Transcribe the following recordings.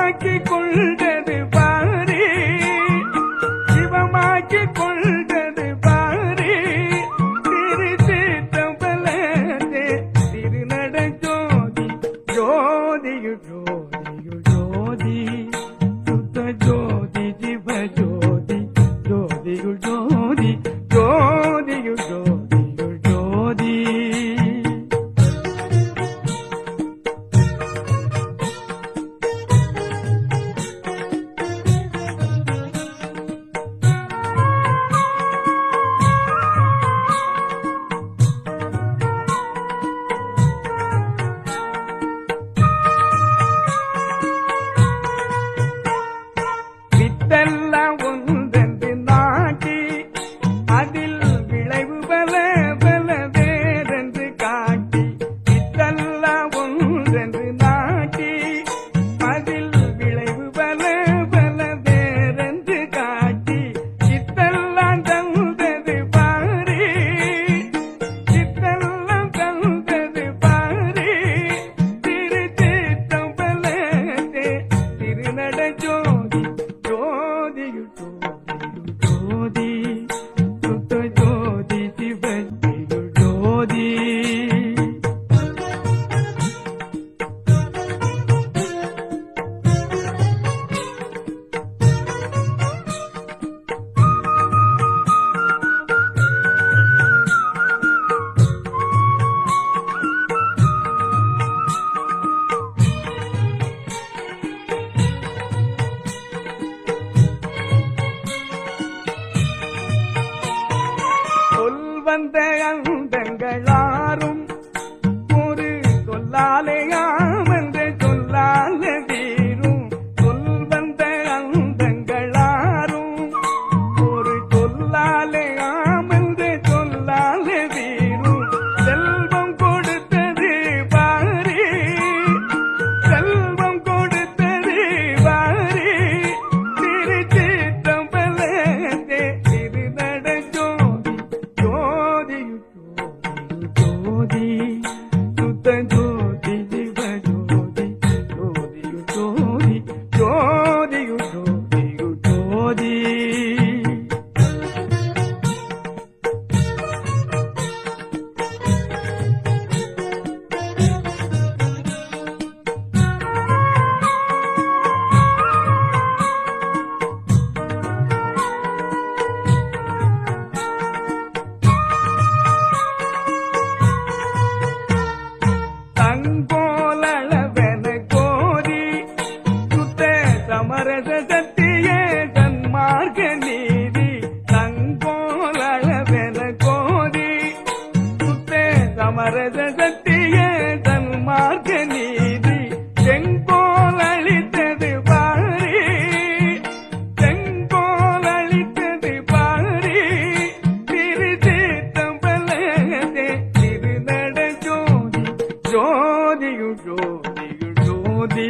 சிவமாக்கி கொண்டது பாரி சிவமாக்கி கொண்டது பாரி திருச்சிற்றம்பலத்தே திருநட ஜோதி ஜோதியு ஜோதியு ஜோதி சுத்த ஜோதி சிவ ஜோதி ஜோதியு ஜோதி ஜோதியு ஜோதியு ஜோதி. வித்தெல்லாம் ஒன்றென்று நாட்டி அதில் விளைவு பல பல வேறென்று காட்டி வித்தெல்லாம் ஒன்றென்று நாட்டி அதில் விளைவு பல பல வேறென்று காட்டி சித்தெல்லாம் தந்தது பாரி சித்தெல்லாம் தந்தது பாரி திருச்சிற்றம்பலத்தே திருநட ஜோதி ஜோதியு ஜோதியு ஜோதி சுத்த ஜோதி சிவஜியு ஜோதி. வந்த அந்தங்களாரும் ஒரு சொல்லாலே ஆமந்த சொல்லால தீரும் சொல் வந்த அந்தங்களாரும் ஒரு சொல்லாலே ஆமந்த சொல்லால தீரும் செல்வம் கொடுத்தது பாரி செல்வம் கொடுத்தது பாரி திருச்சிற்றம்பலத்தே திருநட ஜோதி ஜோதியு ஜோதி சுத்த ஜோதி சிவ ஜோதி ஜோதியு ஜோதி ஜோதியு ஜோதியு ஜோதி. தங்கோலளவென கோரி சுத்த சமரச சத்தியே தன்மார்க்க நீதி தங்கோலளவென கோரி சுத்த சமரச சத்தியே தன்மார்க்க நீதி செங்கோல் அளித்தது பாரி செங்கோல் அளித்தது பாரி திருச்சிற்றம்பலத்தே திருநட ஜோதி ஜோதியு ஜோதியு ஜோதி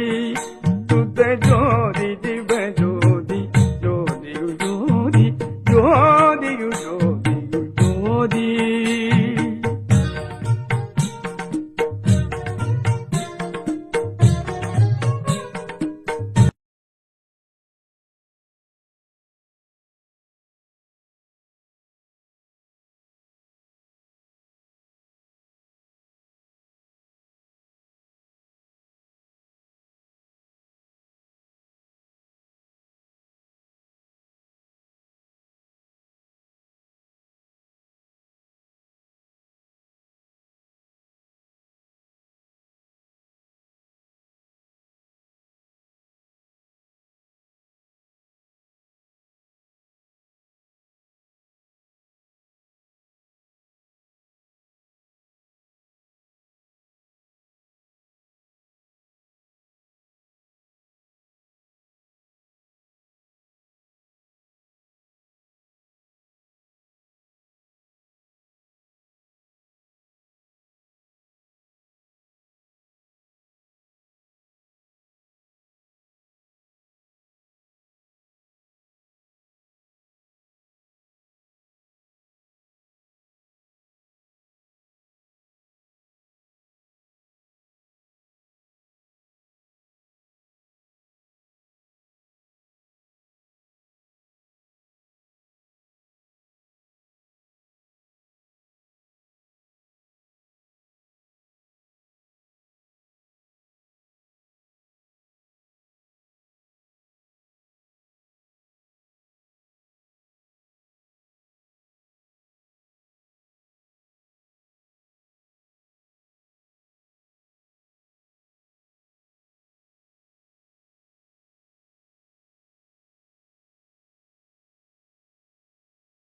சுத்த ஜோதி சிவ